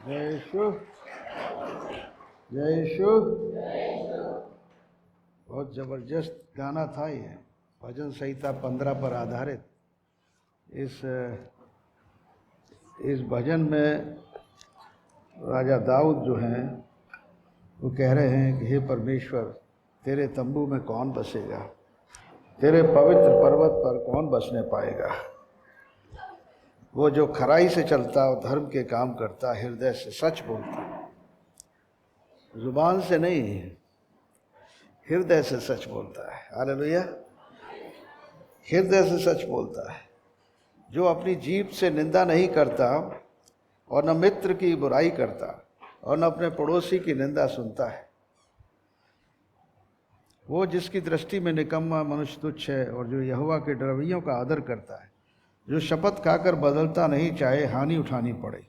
जय यीशु, जय यीशु। बहुत ज़बरदस्त गाना था ये, भजन संहिता 15 पर आधारित। इस भजन में राजा दाऊद जो हैं वो कह रहे हैं कि हे परमेश्वर, तेरे तंबू में कौन बसेगा, तेरे पवित्र पर्वत पर कौन बसने पाएगा। वो जो खराई से चलता और धर्म के काम करता, हृदय से सच बोलता, जुबान से नहीं हृदय से सच बोलता है। हालेलुया। हृदय से सच बोलता है, जो अपनी जीभ से निंदा नहीं करता और न मित्र की बुराई करता और न अपने पड़ोसी की निंदा सुनता है। वो जिसकी दृष्टि में निकम्मा मनुष्य तुच्छ है और जो यहोवा के डरवैयों का आदर करता है, जो शपथ खाकर बदलता नहीं चाहे हानि उठानी पड़े,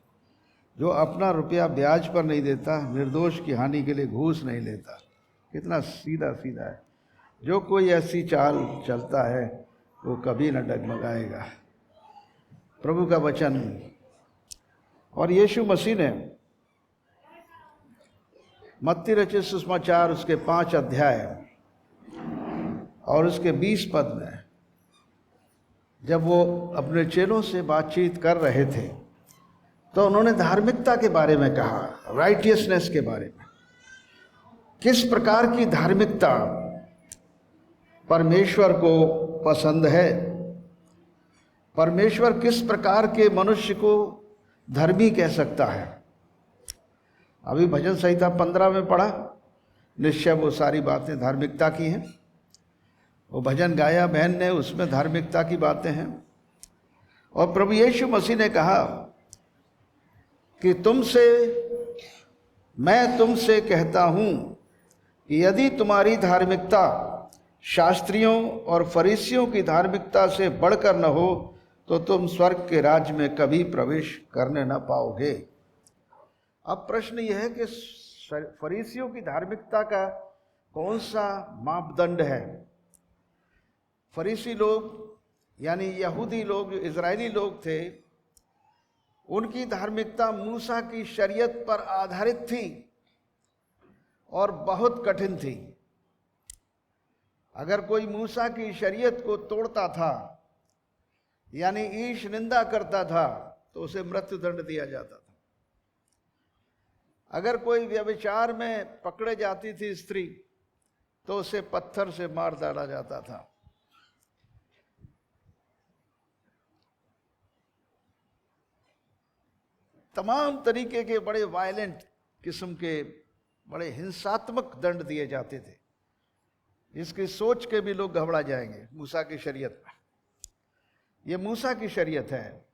जो अपना रुपया ब्याज पर नहीं देता, निर्दोष की हानि के लिए घूस नहीं लेता। कितना सीधा सीधा है। जो कोई ऐसी चाल चलता है वो कभी न डगमगाएगा। प्रभु का वचन। और यीशु मसीह ने मत्ती रचित सुसमाचार उसके 5 अध्याय और उसके 20 पद में जब वो अपने चेलों से बातचीत कर रहे थे तो उन्होंने धार्मिकता के बारे में कहा, राइटियसनेस के बारे में। किस प्रकार की धार्मिकता परमेश्वर को पसंद है, परमेश्वर किस प्रकार के मनुष्य को धर्मी कह सकता है। अभी भजन संहिता 15 में पढ़ा, निश्चय वो सारी बातें धार्मिकता की हैं। वो भजन गाया बहन ने, उसमें धार्मिकता की बातें हैं। और प्रभु यीशु मसीह ने कहा कि मैं तुमसे कहता हूं कि यदि तुम्हारी धार्मिकता शास्त्रियों और फरीसियों की धार्मिकता से बढ़कर न हो तो तुम स्वर्ग के राज्य में कभी प्रवेश करने न पाओगे। अब प्रश्न यह है कि फरीसियों की धार्मिकता का कौन सा मापदंड है। फरीसी लोग यानी यहूदी लोग, जो इजरायली लोग थे, उनकी धार्मिकता मूसा की शरीयत पर आधारित थी और बहुत कठिन थी। अगर कोई मूसा की शरीयत को तोड़ता था यानी ईश निंदा करता था तो उसे मृत्युदंड दिया जाता था। अगर कोई व्यभिचार में पकड़े जाती थी स्त्री तो उसे पत्थर से मार डाला जाता था। तमाम तरीके के बड़े वायलेंट किस्म के बड़े हिंसात्मक दंड दिए जाते थे, जिसकी सोच के भी लोग घबरा जाएंगे। मूसा की शरीयत में, ये मूसा की शरीयत है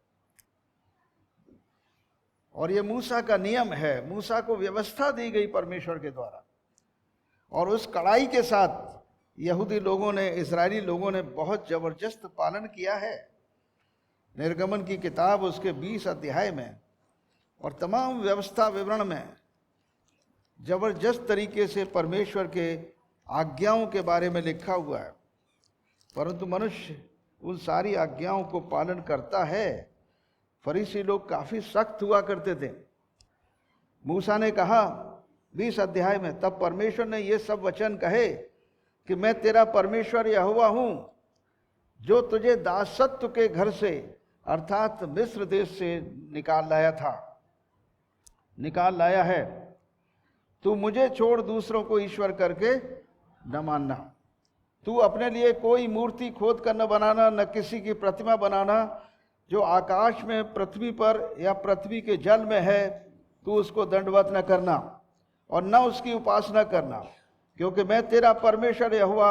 और ये मूसा का नियम है। मूसा को व्यवस्था दी गई परमेश्वर के द्वारा, और उस कड़ाई के साथ यहूदी लोगों ने, इजरायली लोगों ने बहुत जबरदस्त पालन किया है। निर्गमन की किताब उसके 20 अध्याय में और तमाम व्यवस्था विवरण में जबरदस्त तरीके से परमेश्वर के आज्ञाओं के बारे में लिखा हुआ है। परंतु मनुष्य उन सारी आज्ञाओं को पालन करता है। फरीसी लोग काफी सख्त हुआ करते थे। मूसा ने कहा 20 अध्याय में, तब परमेश्वर ने ये सब वचन कहे कि मैं तेरा परमेश्वर यहोवा हूं, जो तुझे दासत्व के घर से अर्थात मिस्र देश से निकाल लाया है। तू मुझे छोड़ दूसरों को ईश्वर करके न मानना। तू अपने लिए कोई मूर्ति खोद कर न बनाना, न किसी की प्रतिमा बनाना जो आकाश में, पृथ्वी पर या पृथ्वी के जल में है। तू उसको दंडवत न करना और न उसकी उपासना करना, क्योंकि मैं तेरा परमेश्वर यहोवा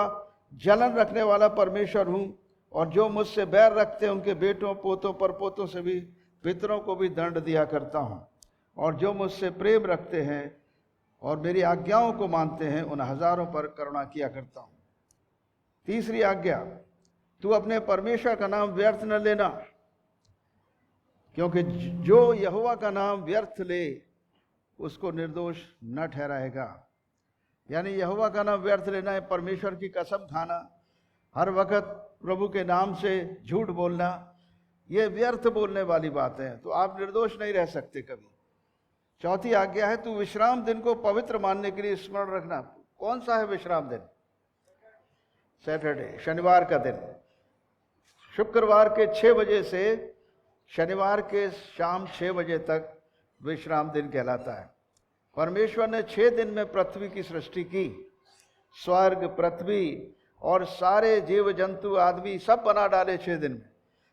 जलन रखने वाला परमेश्वर हूँ, और जो मुझसे बैर रखते हैं उनके बेटों, पोतों, परपोतों से भी, पितरों को भी दंड दिया करता हूँ। और जो मुझसे प्रेम रखते हैं और मेरी आज्ञाओं को मानते हैं उन हजारों पर करुणा किया करता हूँ। तीसरी आज्ञा, तू अपने परमेश्वर का नाम व्यर्थ न लेना, क्योंकि जो यहोवा का नाम व्यर्थ ले उसको निर्दोष न ठहराएगा। यानी यहोवा का नाम व्यर्थ लेना है परमेश्वर की कसम खाना, हर वक्त प्रभु के नाम से झूठ बोलना, ये व्यर्थ बोलने वाली बात है। तो आप निर्दोष नहीं रह सकते कभी, चौथी आज्ञा है तू विश्राम दिन को पवित्र मानने के लिए स्मरण रखना। कौन सा है विश्राम दिन? सैटरडे, शनिवार का दिन। शुक्रवार के 6 बजे से शनिवार के शाम 6 बजे तक विश्राम दिन कहलाता है। परमेश्वर ने 6 दिन में पृथ्वी की सृष्टि की, स्वर्ग, पृथ्वी और सारे जीव जंतु आदमी सब बना डाले 6 दिन में।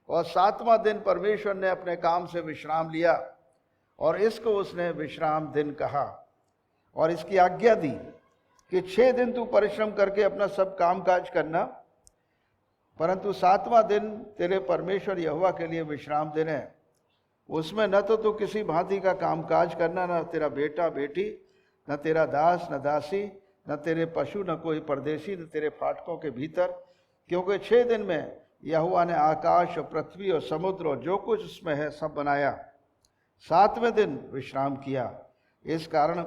और 7वां दिन परमेश्वर ने अपने काम से विश्राम लिया और इसको उसने विश्राम दिन कहा और इसकी आज्ञा दी कि 6 दिन तू परिश्रम करके अपना सब काम काज करना, परंतु 7वां दिन तेरे परमेश्वर यहोवा के लिए विश्राम दिन है। उसमें न तो तू किसी भांति का काम काज करना, न तेरा बेटा बेटी, न तेरा दास न दासी, न तेरे पशु, न कोई परदेशी, न तेरे फाटकों के भीतर, क्योंकि 6 दिन में यहोवा ने आकाश और पृथ्वी और समुद्र और जो कुछ उसमें है सब बनाया, 7वें दिन विश्राम किया। इस कारण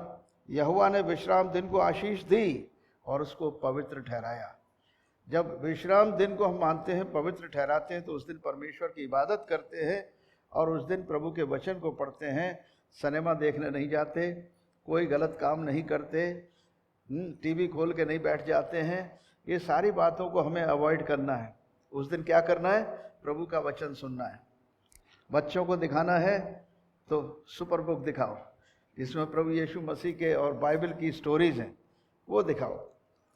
यहोवा ने विश्राम दिन को आशीष दी और उसको पवित्र ठहराया। जब विश्राम दिन को हम मानते हैं, पवित्र ठहराते हैं, तो उस दिन परमेश्वर की इबादत करते हैं और उस दिन प्रभु के वचन को पढ़ते हैं। सिनेमा देखने नहीं जाते, कोई गलत काम नहीं करते, टीवी खोल के नहीं बैठ जाते हैं। ये सारी बातों को हमें अवॉइड करना है। उस दिन क्या करना है? प्रभु का वचन सुनना है। बच्चों को दिखाना है तो सुपर बुक दिखाओ, जिसमें प्रभु यीशु मसीह के और बाइबल की स्टोरीज हैं, वो दिखाओ।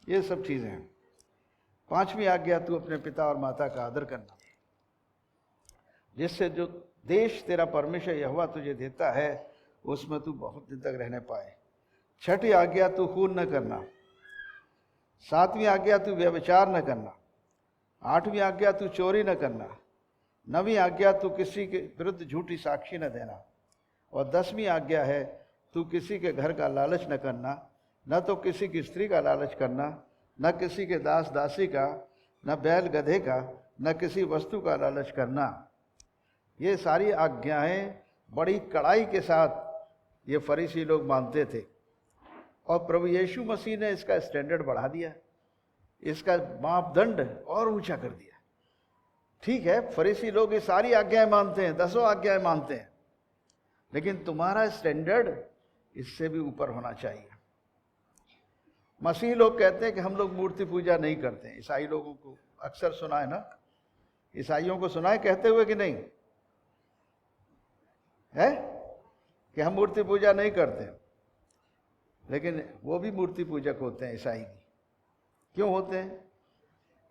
ये सब चीज़ें हैं। 5वीं आज्ञा, तू अपने पिता और माता का आदर करना, जिससे जो देश तेरा परमेश्वर यहोवा तुझे देता है उसमें तू बहुत दिन तक रहने पाए। 6ठी आज्ञा, तू खून न करना। 7वीं आज्ञा, तू व्यभिचार न करना। 8वीं आज्ञा, तू चोरी न करना। 9वीं आज्ञा, तू किसी के विरुद्ध झूठी साक्षी न देना। और 10वीं आज्ञा है, तू किसी के घर का लालच न करना, न तो किसी की स्त्री का लालच करना, न किसी के दास दासी का, न बैल गधे का, न किसी वस्तु का लालच करना। ये सारी आज्ञाएं बड़ी कड़ाई के साथ ये फरीसी लोग मानते थे और प्रभु यीशु मसीह ने इसका स्टैंडर्ड बढ़ा दिया, इसका मापदंड और ऊंचा कर दिया। ठीक है, फरीसी लोग ये सारी आज्ञाएं मानते हैं, 10 आज्ञाएं मानते हैं, लेकिन तुम्हारा स्टैंडर्ड इससे भी ऊपर होना चाहिए। मसीह लोग कहते हैं कि हम लोग मूर्ति पूजा नहीं करते हैं। ईसाई लोगों को अक्सर सुना है ना, ईसाइयों को सुना है कहते हुए कि नहीं है कि हम मूर्ति पूजा नहीं करते, लेकिन वो भी मूर्ति पूजक होते हैं ईसाई भी। क्यों होते हैं?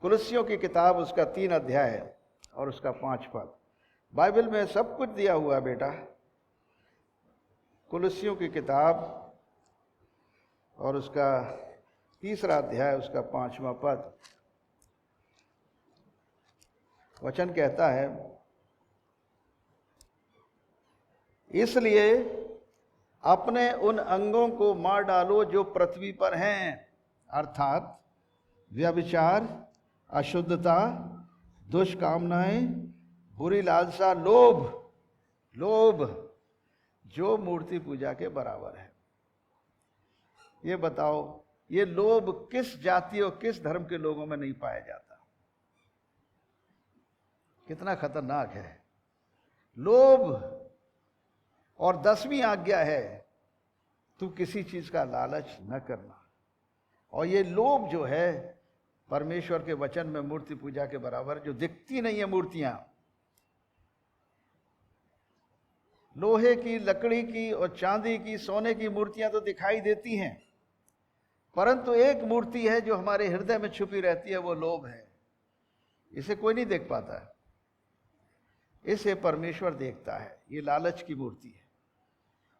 कुलुस्सियों की किताब उसका 3 अध्याय है और उसका 5 पद। बाइबल में सब कुछ दिया हुआ है बेटा। कुलुस्सियों की किताब और उसका 3 अध्याय उसका 5वां पद। वचन कहता है, इसलिए अपने उन अंगों को मार डालो जो पृथ्वी पर हैं, अर्थात व्यभिचार, अशुद्धता, दुष्कामनाएं, बुरी लालसा, लोभ जो मूर्ति पूजा के बराबर है। ये बताओ, ये लोभ किस जाति और किस धर्म के लोगों में नहीं पाया जाता? कितना खतरनाक है लोभ। और 10वीं आज्ञा है, तू किसी चीज का लालच न करना। और ये लोभ जो है परमेश्वर के वचन में मूर्ति पूजा के बराबर, जो दिखती नहीं है मूर्तियां, लोहे की, लकड़ी की और चांदी की, सोने की मूर्तियां तो दिखाई देती हैं, परंतु एक मूर्ति है जो हमारे हृदय में छुपी रहती है, वो लोभ है। इसे कोई नहीं देख पाता है, इसे परमेश्वर देखता है। ये लालच की मूर्ति है।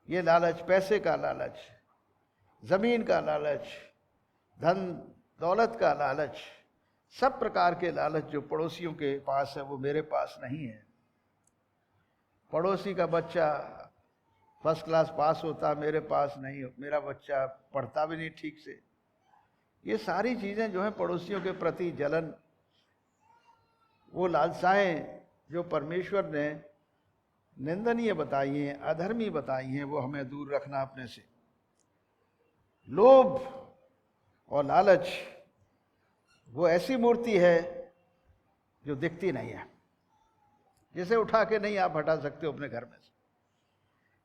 ये लालच, पैसे का लालच, जमीन का लालच, धन दौलत का लालच, सब प्रकार के लालच जो पड़ोसियों के पास है वो मेरे पास नहीं है। पड़ोसी का बच्चा फर्स्ट क्लास पास होता, मेरे पास नहीं, मेरा बच्चा पढ़ता भी नहीं ठीक से। ये सारी चीजें जो हैं पड़ोसियों के प्रति जलन, वो लालसाएं जो परमेश्वर ने निंदनीय बताई हैं, अधर्मी बताई हैं, वो हमें दूर रखना अपने से। लोभ और लालच वो ऐसी मूर्ति है जो दिखती नहीं है, जिसे उठा के नहीं आप हटा सकते हो अपने घर में से।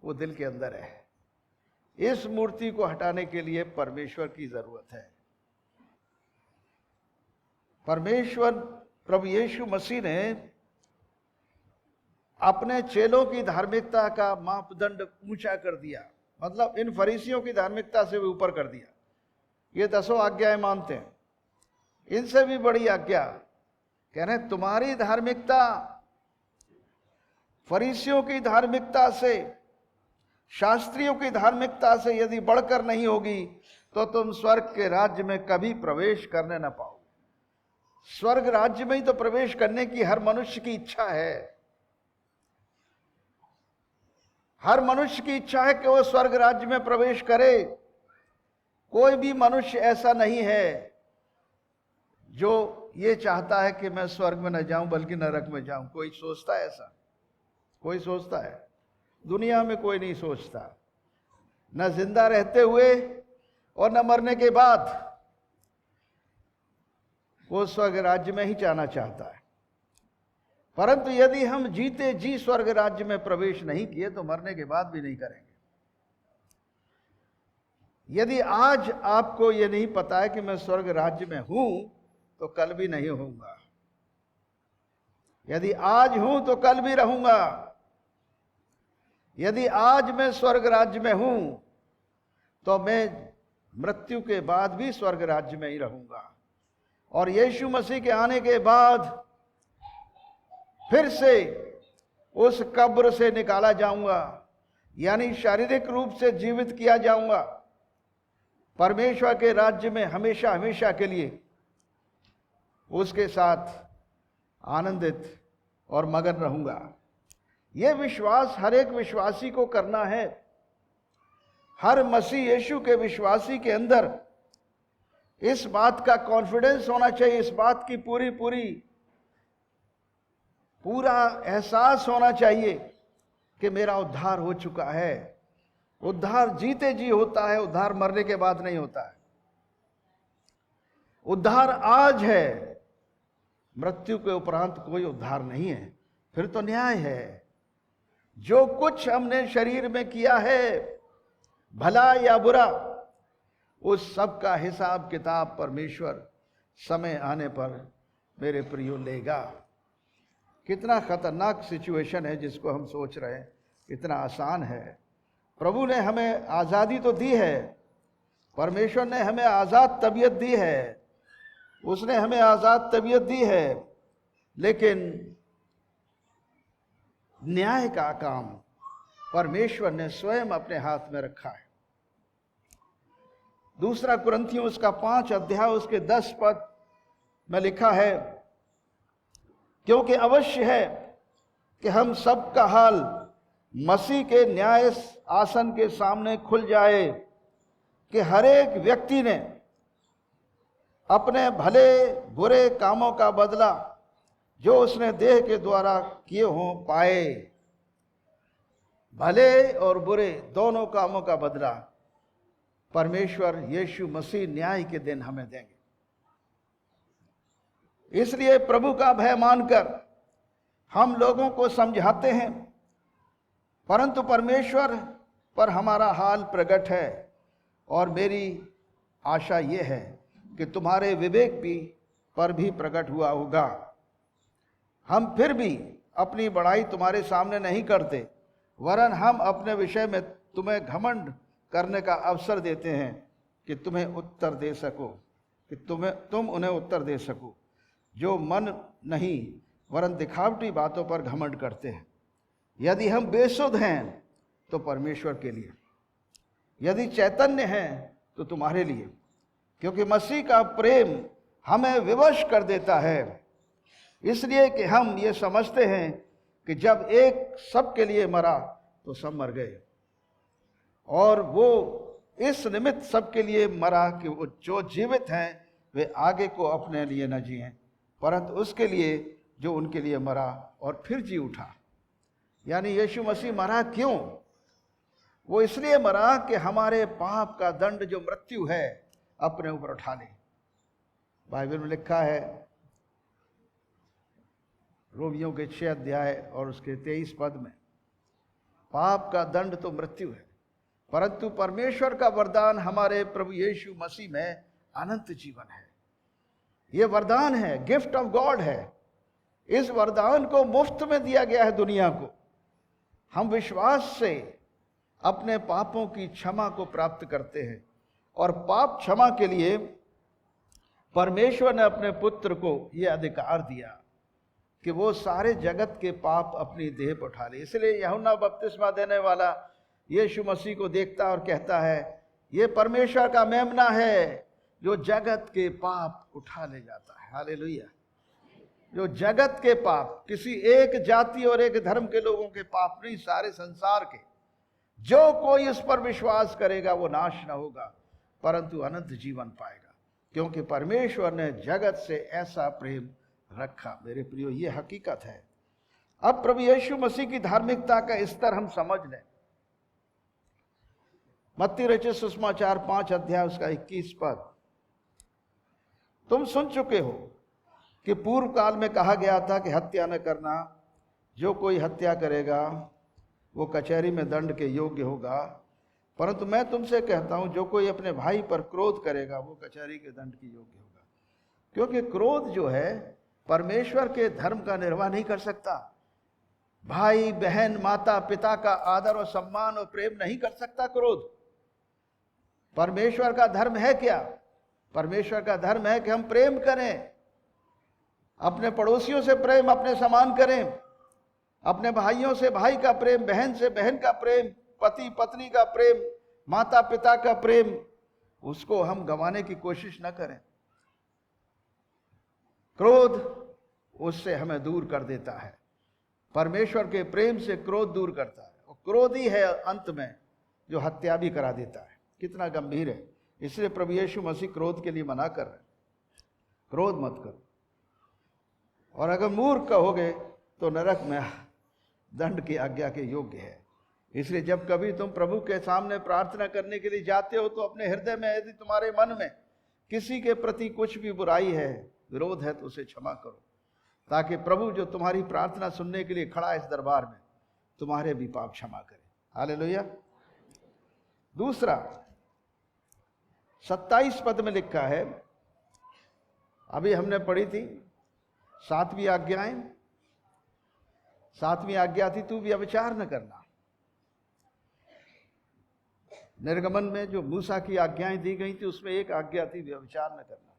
वो दिल के अंदर है। इस मूर्ति को हटाने के लिए परमेश्वर की जरूरत है। परमेश्वर प्रभु यीशु मसीह ने अपने चेलों की धार्मिकता का मापदंड ऊंचा कर दिया, मतलब इन फरीसियों की धार्मिकता से भी ऊपर कर दिया। ये 10 आज्ञाएं मानते हैं, इनसे भी बड़ी आज्ञा कह रहे हैं तुम्हारी धार्मिकता फरीसियों की धार्मिकता से, शास्त्रियों की धार्मिकता से यदि बढ़कर नहीं होगी तो तुम स्वर्ग के राज्य में कभी प्रवेश करने ना पाओ। स्वर्ग राज्य में ही तो प्रवेश करने की हर मनुष्य की इच्छा है। हर मनुष्य की इच्छा है कि वो स्वर्ग राज्य में प्रवेश करे। कोई भी मनुष्य ऐसा नहीं है जो ये चाहता है कि मैं स्वर्ग में न जाऊं बल्कि नरक में जाऊं। कोई सोचता है ऐसा? कोई सोचता है? दुनिया में कोई नहीं सोचता, न जिंदा रहते हुए और न मरने के बाद। वो स्वर्ग राज्य में ही जाना चाहता है। परंतु यदि हम जीते जी स्वर्ग राज्य में प्रवेश नहीं किए तो मरने के बाद भी नहीं करेंगे। यदि आज आपको ये नहीं पता है कि मैं स्वर्ग राज्य में हूं तो कल भी नहीं होऊंगा। यदि आज हूं तो कल भी रहूंगा। यदि आज मैं स्वर्ग राज्य में हूं तो मैं मृत्यु के बाद भी स्वर्ग राज्य में ही रहूंगा। और यीशु मसीह के आने के बाद फिर से उस कब्र से निकाला जाऊंगा, यानी शारीरिक रूप से जीवित किया जाऊंगा। परमेश्वर के राज्य में हमेशा हमेशा के लिए उसके साथ आनंदित और मगन रहूंगा। यह विश्वास हर एक विश्वासी को करना है। हर मसीह यीशु के विश्वासी के अंदर इस बात का कॉन्फिडेंस होना चाहिए, इस बात की पूरा एहसास होना चाहिए कि मेरा उद्धार हो चुका है। उद्धार जीते जी होता है, उद्धार मरने के बाद नहीं होता है। उद्धार आज है, मृत्यु के उपरांत कोई उद्धार नहीं है। फिर तो न्याय है। जो कुछ हमने शरीर में किया है, भला या बुरा, उस सब का हिसाब किताब परमेश्वर समय आने पर मेरे प्रियो लेगा। कितना खतरनाक सिचुएशन है जिसको हम सोच रहे हैं इतना आसान है। प्रभु ने हमें आज़ादी तो दी है, परमेश्वर ने हमें आज़ाद तबीयत दी है, उसने हमें आज़ाद तबीयत दी है, लेकिन न्याय का काम परमेश्वर ने स्वयं अपने हाथ में रखा है। दूसरा कुरिन्थियों उसका 5 अध्याय उसके 10 पद में लिखा है, क्योंकि अवश्य है कि हम सब का हाल मसीह के न्याय आसन के सामने खुल जाए कि हर एक व्यक्ति ने अपने भले बुरे कामों का बदला जो उसने देह के द्वारा किए हों पाए। भले और बुरे दोनों कामों का बदला परमेश्वर यीशु मसीह न्याय के दिन हमें देंगे। इसलिए प्रभु का भय मानकर हम लोगों को समझाते हैं, परंतु परमेश्वर पर हमारा हाल प्रकट है। और मेरी आशा यह है कि तुम्हारे विवेक भी पर भी प्रकट हुआ होगा। हम फिर भी अपनी बड़ाई तुम्हारे सामने नहीं करते, वरन हम अपने विषय में तुम्हें घमंड करने का अवसर देते हैं कि तुम्हें उत्तर दे सको, कि तुम उन्हें उत्तर दे सको जो मन नहीं वरन दिखावटी बातों पर घमंड करते हैं। यदि हम बेसुध हैं तो परमेश्वर के लिए, यदि चैतन्य हैं तो तुम्हारे लिए, क्योंकि मसीह का प्रेम हमें विवश कर देता है। इसलिए कि हम ये समझते हैं कि जब एक सबके लिए मरा तो सब मर गए, और वो इस निमित्त सबके लिए मरा कि वो जो जीवित हैं वे आगे को अपने लिए न जिएं, परंतु उसके लिए जो उनके लिए मरा और फिर जी उठा। यानी यीशु मसीह मरा क्यों? वो इसलिए मरा कि हमारे पाप का दंड जो मृत्यु है अपने ऊपर उठा ले। बाइबल में लिखा है, रोमियों के 6 अध्याय और उसके 23 पद में, पाप का दंड तो मृत्यु है, परंतु परमेश्वर का वरदान हमारे प्रभु यीशु मसीह में अनंत जीवन है। यह वरदान है, गिफ्ट ऑफ गॉड है। इस वरदान को मुफ्त में दिया गया है दुनिया को। हम विश्वास से अपने पापों की क्षमा को प्राप्त करते हैं, और पाप क्षमा के लिए परमेश्वर ने अपने पुत्र को यह अधिकार दिया कि वो सारे जगत के पाप अपनी देह पर उठा ले। इसलिए यूहन्ना बपतिस्मा देने वाला यीशु मसीह को देखता और कहता है, ये परमेश्वर का मेमना है जो जगत के पाप उठा ले जाता है। हालेलुया। जो जगत के पाप, किसी एक जाति और एक धर्म के लोगों के पाप नहीं, सारे संसार के। जो कोई इस पर विश्वास करेगा वो नाश न होगा परंतु अनंत जीवन पाएगा, क्योंकि परमेश्वर ने जगत से ऐसा प्रेम रखा। मेरे प्रियो, ये हकीकत है। अब प्रभु यीशु मसीह की धार्मिकता का स्तर हम समझ लें। मत्ती रचित सुसमाचार 5 अध्याय उसका 21 पद। तुम सुन चुके हो कि पूर्व काल में कहा गया था कि हत्या न करना, जो कोई हत्या करेगा वो कचहरी में दंड के योग्य होगा। परंतु मैं तुमसे कहता हूं, जो कोई अपने भाई पर क्रोध करेगा वो कचहरी के दंड के योग्य होगा। क्योंकि क्रोध जो है परमेश्वर के धर्म का निर्वाह नहीं कर सकता। भाई बहन माता पिता का आदर और सम्मान और प्रेम नहीं कर सकता क्रोध। परमेश्वर का धर्म है क्या? परमेश्वर का धर्म है कि हम प्रेम करें, अपने पड़ोसियों से प्रेम अपने समान करें, अपने भाइयों से भाई का प्रेम, बहन से बहन का प्रेम, पति पत्नी का प्रेम, माता पिता का प्रेम, उसको हम गंवाने की कोशिश न करें। क्रोध उससे हमें दूर कर देता है। परमेश्वर के प्रेम से क्रोध दूर करता है, और क्रोध ही है अंत में जो हत्या भी करा देता है। कितना गंभीर है। इसलिए प्रभु यीशु मसीह क्रोध के लिए मना कर रहे हैं, क्रोध मत करो। और अगर मूर्ख कहोगे तो नरक में दंड की आज्ञा के योग्य है। इसलिए जब कभी तुम प्रभु के सामने प्रार्थना करने के लिए जाते हो तो अपने हृदय में यदि तुम्हारे मन में किसी के प्रति कुछ भी बुराई है, विरोध है, तो उसे क्षमा करो, ताकि प्रभु जो तुम्हारी प्रार्थना सुनने के लिए खड़ा है इस दरबार में, तुम्हारे भी पाप क्षमा करे। हालेलुया। दूसरा 27 पद में लिखा है, अभी हमने पढ़ी थी 7वीं आज्ञाएं। 7वीं आज्ञा थी, तू व्यभिचार न करना। निर्गमन में जो मूसा की आज्ञाएं दी गई थी उसमें एक आज्ञा थी व्यभिचार न करना।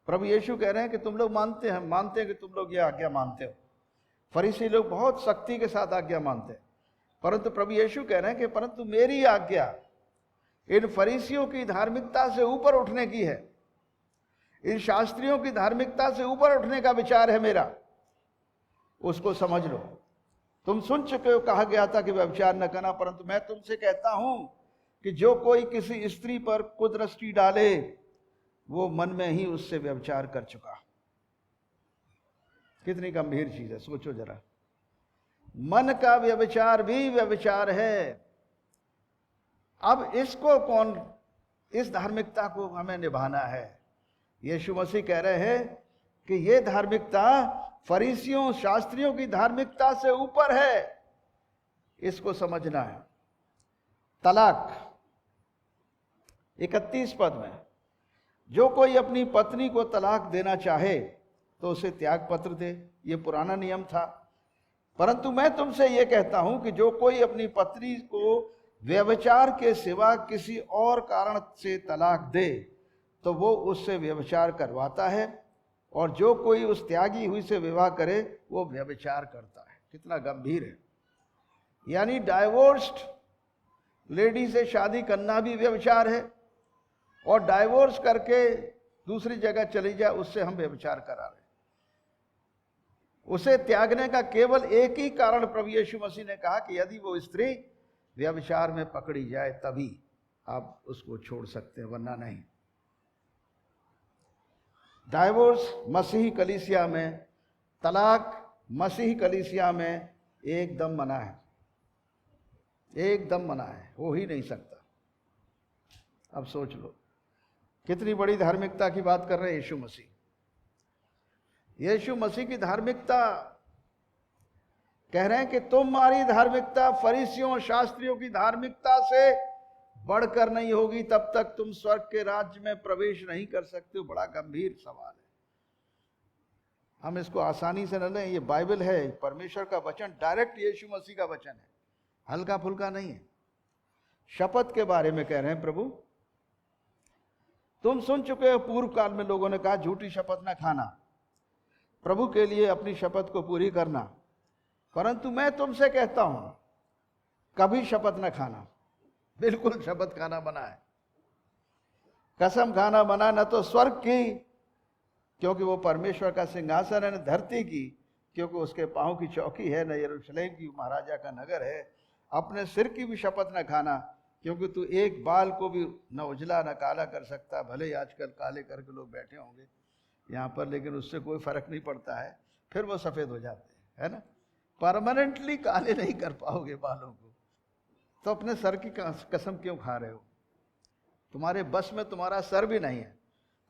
प्रभु यीशु कह रहे हैं कि तुम लोग मानते हैं कि तुम लोग ये आज्ञा मानते हो। फरीसी लोग बहुत सख्ती के साथ आज्ञा मानते हैं, परंतु प्रभु यीशु कह रहे हैं कि परंतु मेरी आज्ञा इन फरीसियों की धार्मिकता से ऊपर उठने की है। इन शास्त्रियों की धार्मिकता से ऊपर उठने का विचार है मेरा, उसको समझ लो। तुम सुन चुके हो कहा गया था कि व्यभिचार न करना, परंतु मैं तुमसे कहता हूं कि जो कोई किसी स्त्री पर कुदृष्टि डाले वो मन में ही उससे व्यभिचार कर चुका। कितनी गंभीर चीज है, सोचो जरा। मन का व्यभिचार भी व्यभिचार है। अब इसको कौन, इस धार्मिकता को हमें निभाना है। यीशु मसीह कह रहे हैं कि यह धार्मिकता फरीसियों शास्त्रियों की धार्मिकता से ऊपर है, इसको समझना है। तलाक 31 पद में, जो कोई अपनी पत्नी को तलाक देना चाहे तो उसे त्याग पत्र दे। यह पुराना नियम था, परंतु मैं तुमसे यह कहता हूं कि जो कोई अपनी पत्नी को व्यभिचार के सिवा किसी और कारण से तलाक दे तो वो उससे व्यभिचार करवाता है, और जो कोई उस त्यागी हुई से विवाह करे वो व्यभिचार करता है। कितना गंभीर है। यानी डाइवोर्स्ड लेडी से शादी करना भी व्यभिचार है, और डाइवोर्स करके दूसरी जगह चली जाए उससे हम व्यभिचार करा रहे हैं। उसे त्यागने का केवल एक ही कारण प्रभु यीशु मसीह ने कहा कि यदि वो स्त्री व्यभिचार में पकड़ी जाए तभी आप उसको छोड़ सकते हैं, वरना नहीं। डाइवोर्स मसीही कलीसिया में, तलाक मसीही कलीसिया में एकदम मना है, एकदम मना है, हो ही नहीं सकता। अब सोच लो कितनी बड़ी धार्मिकता की बात कर रहे हैं यीशु मसीह। यीशु मसीह की धार्मिकता कह रहे हैं कि तुम्हारी धार्मिकता फरीसियों शास्त्रियों की धार्मिकता से बढ़कर नहीं होगी तब तक तुम स्वर्ग के राज्य में प्रवेश नहीं कर सकते हो। बड़ा गंभीर सवाल है। हम इसको आसानी से न लें, ये बाइबल है, परमेश्वर का वचन, डायरेक्ट यीशु मसीह का वचन है, हल्का फुल्का नहीं है। शपथ के बारे में कह रहे हैं प्रभु, तुम सुन चुके हो पूर्व काल में लोगों ने कहा झूठी शपथ न खाना, प्रभु के लिए अपनी शपथ को पूरी करना, परंतु मैं तुमसे कहता हूं कभी शपथ न खाना। बिल्कुल शपथ खाना मना है, कसम खाना मना, न तो स्वर्ग की क्योंकि वो परमेश्वर का सिंहासन है, न धरती की क्योंकि उसके पांव की चौकी है, न यरूशलेम की महाराजा का नगर है। अपने सिर की भी शपथ न खाना क्योंकि तू एक बाल को भी न उजला न काला कर सकता। भले ही आजकल काले करके लोग बैठे होंगे यहाँ पर, लेकिन उससे कोई फर्क नहीं पड़ता है, फिर वो सफेद हो जाते हैं, है ना। परमानेंटली काले नहीं कर पाओगे बालों को, तो अपने सर की कसम क्यों खा रहे हो? तुम्हारे बस में तुम्हारा सर भी नहीं है,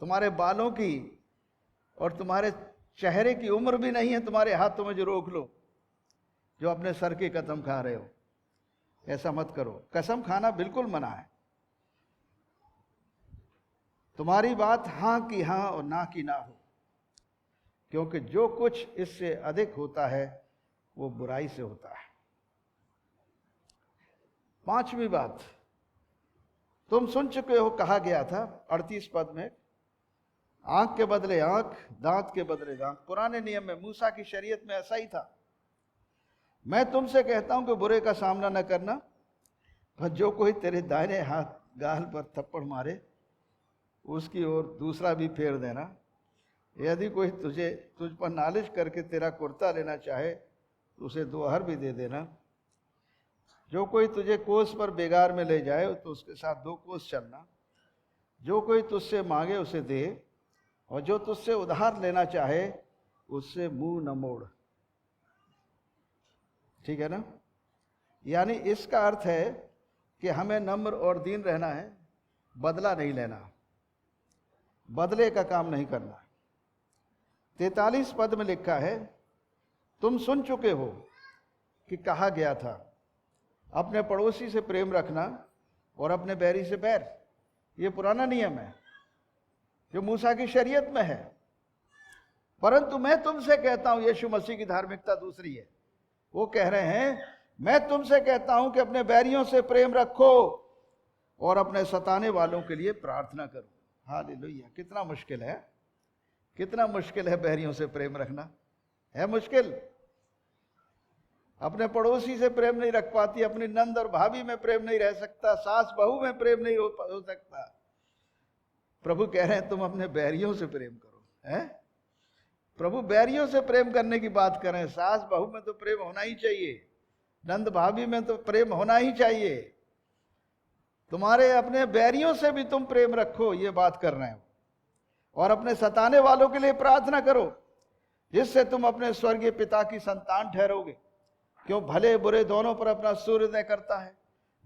तुम्हारे बालों की और तुम्हारे चेहरे की उम्र भी नहीं है तुम्हारे हाथों में जो रोक लो, जो अपने सर की कसम खा रहे हो। ऐसा मत करो, कसम खाना बिल्कुल मना है। तुम्हारी बात हां की हां और ना की ना हो, क्योंकि जो कुछ इससे अधिक होता है वो बुराई से होता है। पांचवी बात, तुम सुन चुके हो कहा गया था 38 पद में, आंख के बदले आंख, दांत के बदले दांत। पुराने नियम में, मूसा की शरीयत में ऐसा ही था। मैं तुमसे कहता हूं कि बुरे का सामना न करना, पर जो कोई तेरे दाहिने हाथ गाल पर थप्पड़ मारे उसकी ओर दूसरा भी फेर देना। यदि कोई तुझ पर नालिश करके तेरा कुर्ता लेना चाहे तो उसे 2 हर भी दे देना। जो कोई तुझे कोस पर बेगार में ले जाए तो उसके साथ 2 कोस चलना। जो कोई तुझसे मांगे उसे दे, और जो तुझसे उधार लेना चाहे उससे मुंह न मोड़। ठीक है ना। यानी इसका अर्थ है कि हमें नम्र और दीन रहना है, बदला नहीं लेना, बदले का काम नहीं करना। 43 पद में लिखा है, तुम सुन चुके हो कि कहा गया था अपने पड़ोसी से प्रेम रखना और अपने बैरी से बैर। ये पुराना नियम है जो मूसा की शरीयत में है, परंतु मैं तुमसे कहता हूं, यीशु मसीह की धार्मिकता दूसरी है। वो कह रहे हैं, मैं तुमसे कहता हूं कि अपने बैरियों से प्रेम रखो और अपने सताने वालों के लिए प्रार्थना करो। हालेलुया। कितना मुश्किल है, कितना मुश्किल है बैरियों से प्रेम रखना, है मुश्किल। अपने पड़ोसी से प्रेम नहीं रख पाती, अपनी नंद और भाभी में प्रेम नहीं रह सकता, सास बहू में प्रेम नहीं हो सकता। प्रभु कह रहे हैं तुम अपने बैरियों से प्रेम करो, हैं? प्रभु बैरियों से प्रेम करने की बात कर रहे हैं। सास बहू में तो प्रेम होना ही चाहिए, नंद भाभी में तो प्रेम होना ही चाहिए। तुम्हारे अपने बैरियों से भी तुम प्रेम रखो, ये बात कर रहे हो। और अपने सताने वालों के लिए प्रार्थना करो, जिससे तुम अपने स्वर्गीय पिता की संतान ठहरोगे। क्यों भले बुरे दोनों पर अपना सूर्योदय करता है,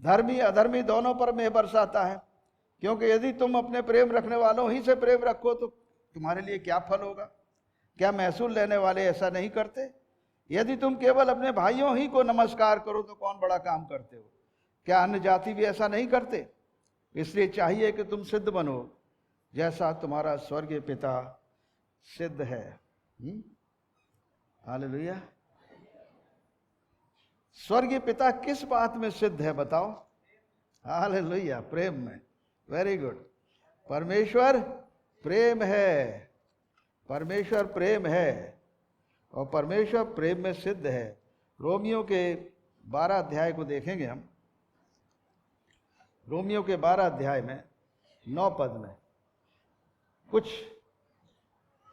धर्मी अधर्मी दोनों पर मेघ बरसाता है। क्योंकि यदि तुम अपने प्रेम रखने वालों ही से प्रेम रखो तो तुम्हारे लिए क्या फल होगा? क्या महसूल लेने वाले ऐसा नहीं करते? यदि तुम केवल अपने भाइयों ही को नमस्कार करो तो कौन बड़ा काम करते हो? क्या अन्य जाति भी ऐसा नहीं करते? इसलिए चाहिए कि तुम सिद्ध बनो जैसा तुम्हारा स्वर्गीय पिता सिद्ध है। हालेलुया। स्वर्गीय पिता किस बात में सिद्ध है बताओ? हालेलुया, प्रेम में। Very good. परमेश्वर प्रेम है, परमेश्वर प्रेम है और परमेश्वर प्रेम में सिद्ध है। रोमियो के 12 अध्याय को देखेंगे हम। रोमियो के 12 अध्याय में 9 पद में कुछ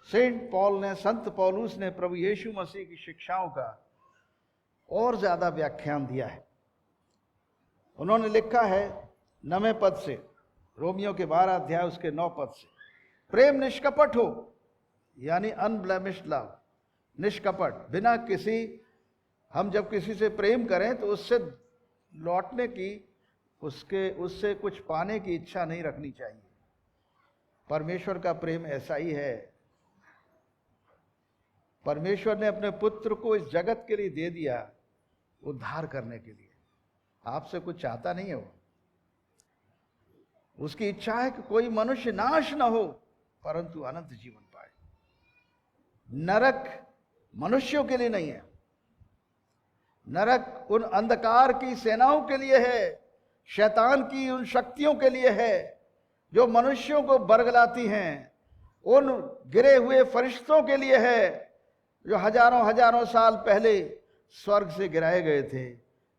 सेंट पॉल ने, संत पौलुस ने प्रभु यीशु मसीह की शिक्षाओं का और ज्यादा व्याख्यान दिया है। उन्होंने लिखा है 9वें पद से, रोमियो के 12 अध्याय उसके 9 पद से, प्रेम निष्कपट हो, यानी अनब्लेमिश्ड लव, निष्कपट, बिना किसी, हम जब किसी से प्रेम करें तो उससे लौटने की, उससे कुछ पाने की इच्छा नहीं रखनी चाहिए। परमेश्वर का प्रेम ऐसा ही है। परमेश्वर ने अपने पुत्र को इस जगत के लिए दे दिया, उद्धार करने के लिए। आपसे कुछ चाहता नहीं है वो, उसकी इच्छा है कि कोई मनुष्य नाश न हो परंतु अनंत जीवन पाए। नरक मनुष्यों के लिए नहीं है, नरक उन अंधकार की सेनाओं के लिए है, शैतान की उन शक्तियों के लिए है जो मनुष्यों को बरगलाती हैं, उन गिरे हुए फरिश्तों के लिए है जो हजारों हजारों साल पहले स्वर्ग से गिराए गए थे।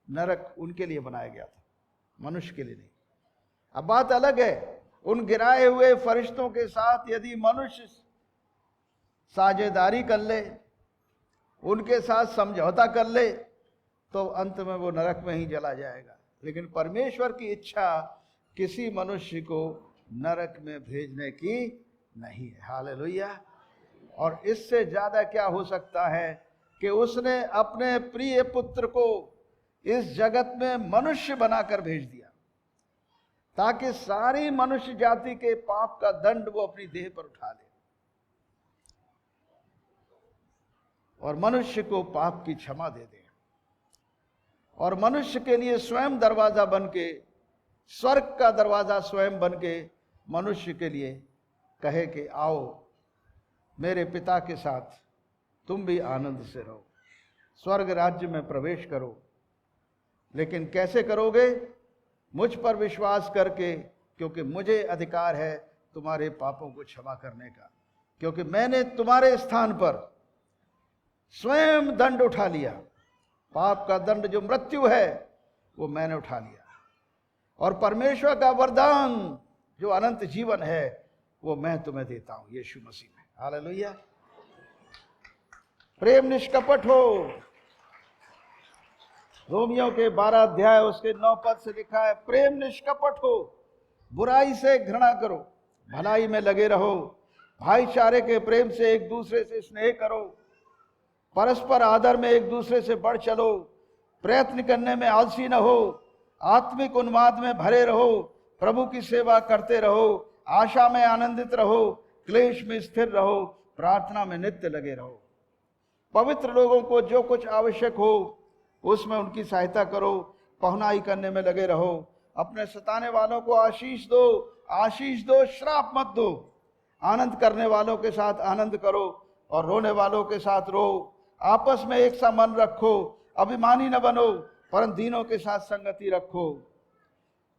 नरक उनके लिए बनाया गया था, मनुष्य के लिए नहीं। अब बात अलग है, उन गिराए हुए फरिश्तों के साथ यदि मनुष्य साझेदारी कर ले, उनके साथ समझौता कर ले, तो अंत में वो नरक में ही चला जाएगा। लेकिन परमेश्वर की इच्छा किसी मनुष्य को नरक में भेजने की नहीं है। हालेलुया। और इससे ज्यादा क्या हो सकता है कि उसने अपने प्रिय पुत्र को इस जगत में मनुष्य बनाकर भेज दिया ताकि सारी मनुष्य जाति के पाप का दंड वो अपनी देह पर उठा ले और मनुष्य को पाप की क्षमा दे दे, और मनुष्य के लिए स्वयं दरवाजा बन के, स्वर्ग का दरवाजा स्वयं बन के मनुष्य के लिए कहे कि आओ मेरे पिता के साथ तुम भी आनंद से रहो, स्वर्ग राज्य में प्रवेश करो। लेकिन कैसे करोगे? मुझ पर विश्वास करके, क्योंकि मुझे अधिकार है तुम्हारे पापों को क्षमा करने का, क्योंकि मैंने तुम्हारे स्थान पर स्वयं दंड उठा लिया। पाप का दंड जो मृत्यु है वो मैंने उठा लिया, और परमेश्वर का वरदान जो अनंत जीवन है वो मैं तुम्हें देता हूं यीशु मसीह में। हालेलुया। प्रेम निष्कपट हो। रोमियो के 12 अध्याय उसके 9 पद से लिखा है, प्रेम निष्कपट हो, बुराई से घृणा करो, भलाई में लगे रहो, भाईचारे के प्रेम से एक दूसरे से स्नेह करो, परस्पर आदर में एक दूसरे से बढ़ चलो, प्रयत्न करने में आलसी न हो, आत्मिक उन्माद में भरे रहो, प्रभु की सेवा करते रहो, आशा में आनंदित रहो, क्लेश में स्थिर रहो, प्रार्थना में नित्य लगे रहो। पवित्र लोगों को जो कुछ आवश्यक हो उसमें उनकी सहायता करो, पहुनाई करने में लगे रहो, अपने सताने वालों को आशीष दो, श्राप मत दो, आनंद करने वालों के साथ आनंद करो और रोने वालों के साथ रो, आपस में एक सा मन रखो, अभिमानी न बनो परंतु दीनों के साथ संगति रखो,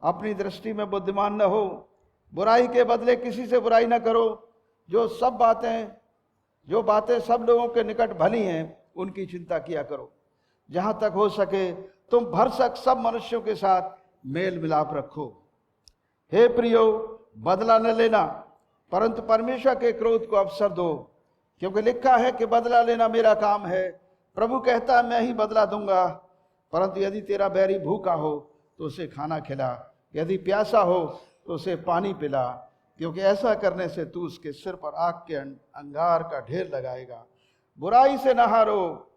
अपनी दृष्टि में बुद्धिमान न हो, बुराई के बदले किसी से बुराई न करो, जो बातें सब लोगों के निकट भली हैं उनकी चिंता किया करो, जहां तक हो सके तुम भरसक सब मनुष्यों के साथ मेल मिलाप रखो। हे प्रियो, बदला न लेना परंतु परमेश्वर के क्रोध को अवसर दो, क्योंकि लिखा है कि बदला लेना मेरा काम है, प्रभु कहता है मैं ही बदला दूंगा। परंतु यदि तेरा बैरी भूखा हो तो उसे खाना खिला, यदि प्यासा हो तो उसे पानी पिला, क्योंकि ऐसा करने से तू उसके सिर पर आग के अंगार का ढेर लगाएगा। बुराई से न हारो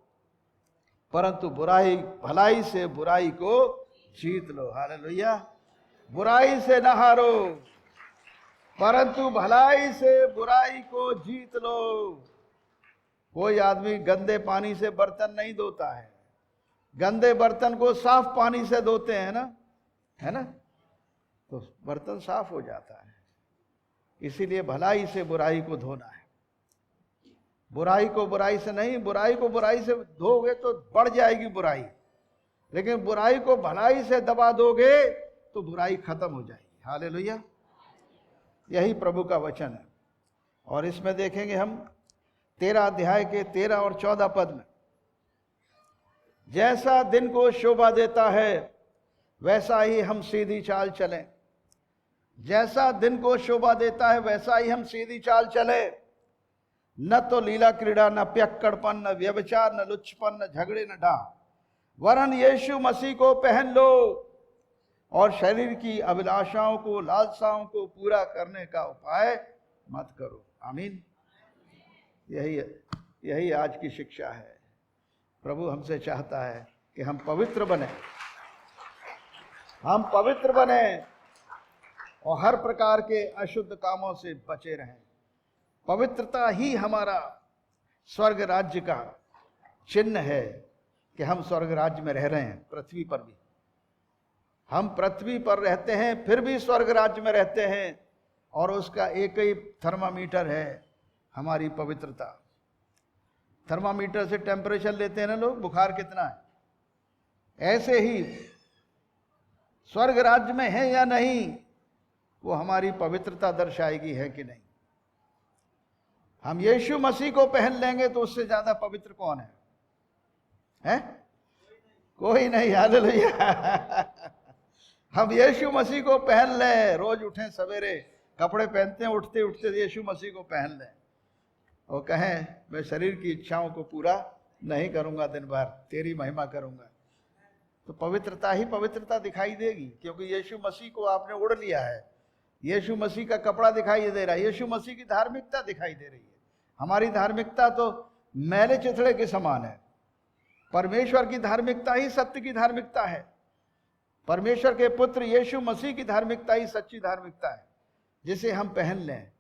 परंतु भलाई से बुराई को जीत लो। हालेलुया। बुराई से न हारो परंतु भलाई से बुराई को जीत लो। कोई आदमी गंदे पानी से बर्तन नहीं धोता है, गंदे बर्तन को साफ पानी से धोते हैं ना, है ना, तो बर्तन साफ हो जाता है। इसीलिए भलाई से बुराई को धोना है, बुराई को बुराई से नहीं। बुराई को बुराई से धोगे तो बढ़ जाएगी बुराई, लेकिन बुराई को भलाई से दबा दोगे तो बुराई खत्म हो जाएगी। हालेलुया। यही प्रभु का वचन है। और इसमें देखेंगे हम 13 अध्याय के 13 और 14 पद में, जैसा दिन को शोभा देता है वैसा ही हम सीधी चाल चलें। जैसा दिन को शोभा देता है वैसा ही हम सीधी चाल चले, न तो लीला क्रीड़ा, न प्यक्कड़पन, न व्यभिचार, न लुच्चपन, न झगड़े, न डाह, वरन यीशु मसीह को पहन लो और शरीर की अभिलाषाओं को, लालसाओं को पूरा करने का उपाय मत करो। आमीन। यही आज की शिक्षा है। प्रभु हमसे चाहता है कि हम पवित्र बने, हम पवित्र बने और हर प्रकार के अशुद्ध कामों से बचे रहें। पवित्रता ही हमारा स्वर्ग राज्य का चिन्ह है कि हम स्वर्ग राज्य में रह रहे हैं। पृथ्वी पर भी हम पृथ्वी पर रहते हैं फिर भी स्वर्ग राज्य में रहते हैं, और उसका एक ही थर्मामीटर है, हमारी पवित्रता। थर्मामीटर से टेम्परेचर लेते हैं ना लोग, बुखार कितना है, ऐसे ही स्वर्ग राज्य में है या नहीं, वो हमारी पवित्रता दर्शाएगी है कि नहीं। हम यीशु मसीह को पहन लेंगे तो उससे ज्यादा पवित्र कौन है? हैं? कोई नहीं। हालेलुया। हम यीशु मसीह को पहन लें, रोज उठें सवेरे, कपड़े पहनते हैं, उठते उठते यीशु मसीह को पहन लें और कहें मैं शरीर की इच्छाओं को पूरा नहीं करूंगा, दिन भर तेरी महिमा करूंगा, तो पवित्रता ही पवित्रता दिखाई देगी, क्योंकि यीशु मसीह को आपने ओढ़ लिया है। यीशु मसीह का कपड़ा दिखाई दे रहा है, यीशु मसीह की धार्मिकता दिखाई दे रही है। हमारी धार्मिकता तो मैले चिथड़े के समान है। परमेश्वर की धार्मिकता ही सत्य की धार्मिकता है। परमेश्वर के पुत्र यीशु मसीह की धार्मिकता ही सच्ची धार्मिकता है, जिसे हम पहन लें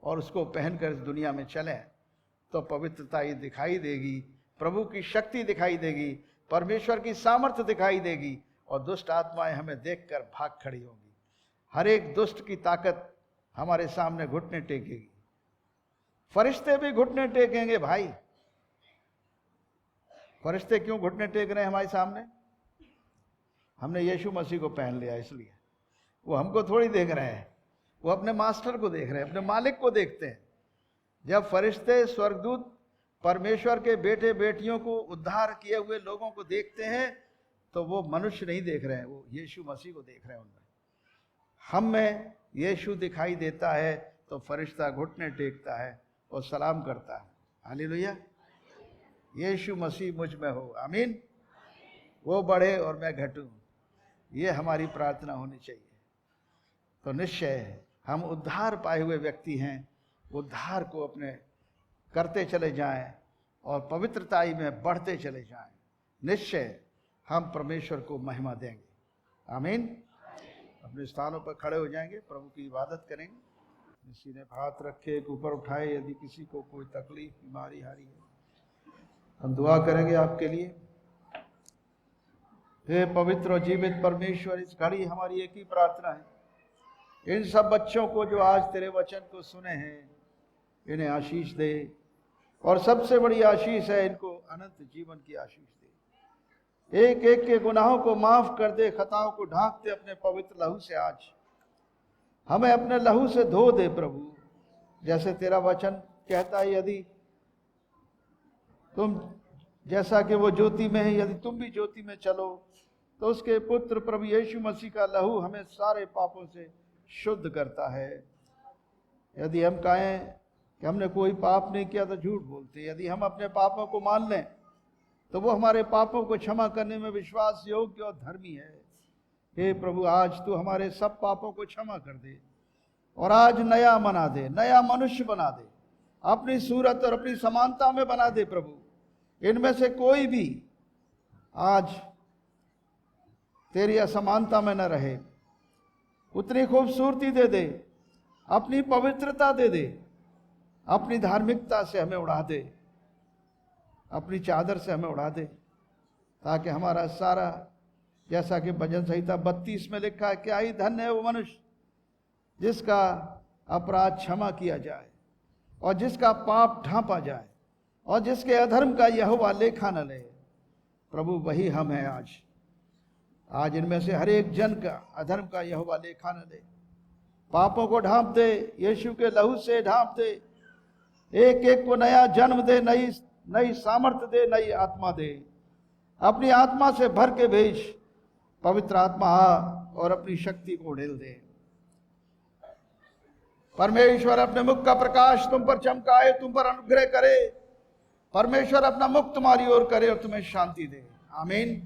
और उसको पहनकर इस दुनिया में चलें तो पवित्रता ही दिखाई देगी, प्रभु की शक्ति दिखाई देगी, परमेश्वर की सामर्थ्य दिखाई देगी, और दुष्ट आत्माएं हमें देखकर भाग खड़ी होंगी। हर एक दुष्ट की ताकत हमारे सामने घुटने टेकेगी। फरिश्ते भी घुटने टेकेंगे भाई। फरिश्ते क्यों घुटने टेक रहे हैं हमारे सामने? हमने यीशु मसीह को पहन लिया, इसलिए वो हमको थोड़ी देख रहे हैं, वो अपने मास्टर को देख रहे हैं, अपने मालिक को देखते हैं। जब फरिश्ते स्वर्गदूत परमेश्वर के बेटे बेटियों को उद्धार किए हुए लोगों को देखते हैं तो वो मनुष्य नहीं देख रहे हैं, वो यीशु मसीह को देख रहे हैं। उनमें हम में यीशु दिखाई देता है तो फरिश्ता घुटने टेकता है और सलाम करता है। हालेलुया। यीशु मसीह मुझ में हो, आमीन। वो बढ़े और मैं घटूं, ये हमारी प्रार्थना होनी चाहिए। तो निश्चय हम उद्धार पाए हुए व्यक्ति हैं, उद्धार को अपने करते चले जाएं और पवित्रताई में बढ़ते चले जाएं। निश्चय हम परमेश्वर को महिमा देंगे, आमीन। अपने स्थानों पर खड़े हो जाएंगे, प्रभु की इबादत करेंगे। किसी ने हाथ रखे, एक ऊपर उठाए, यदि किसी को कोई तकलीफ बीमारी हारी है, हम दुआ करेंगे आपके लिए। हे पवित्र और जीवित परमेश्वर, इस घड़ी हमारी एक ही प्रार्थना है, इन सब बच्चों को जो आज तेरे वचन को सुने हैं, इन्हें आशीष दे, और सबसे बड़ी आशीष है इनको अनंत जीवन की आशीष दे। एक एक के गुनाहों को माफ कर दे, खताओं को ढांक दे अपने पवित्र लहू से। आज हमें अपने लहू से धो दे प्रभु, जैसे तेरा वचन कहता है, यदि तुम जैसा कि वो ज्योति में है, यदि तुम भी ज्योति में चलो, तो उसके पुत्र प्रभु यीशु मसीह का लहू हमें सारे पापों से शुद्ध करता है। यदि हम कहें कि हमने कोई पाप नहीं किया तो झूठ बोलते। यदि हम अपने पापों को मान लें तो वो हमारे पापों को क्षमा करने में विश्वास योग्य और धर्मी है। हे प्रभु, आज तू हमारे सब पापों को क्षमा कर दे और आज नया बना दे, नया मनुष्य बना दे, अपनी सूरत और अपनी समानता में बना दे प्रभु। इनमें से कोई भी आज तेरी असमानता में न रहे। उतनी खूबसूरती दे दे, अपनी पवित्रता दे दे, अपनी धार्मिकता से हमें उड़ा दे, अपनी चादर से हमें उड़ा दे, ताकि हमारा सारा, जैसा कि भजन संहिता 32 में लिखा है, क्या ही धन्य है वो मनुष्य जिसका अपराध क्षमा किया जाए और जिसका पाप ढांपा जाए और जिसके अधर्म का यहोवा लेखा न ले। प्रभु वही हम हैं आज इनमें से हर एक जन का अधर्म का यहोवा लेखा न ले। पापों को ढांप दे, यीशु के लहू से ढांप दे, एक एक को नया जन्म दे, नई सामर्थ्य दे, नई आत्मा दे। अपनी आत्मा से भर के भेज, पवित्र आत्मा आ और अपनी शक्ति को ढेल दे। परमेश्वर अपने मुख का प्रकाश तुम पर चमकाए, तुम पर अनुग्रह करे। परमेश्वर अपना मुख तुम्हारी ओर करे और तुम्हें शांति दे। आमीन।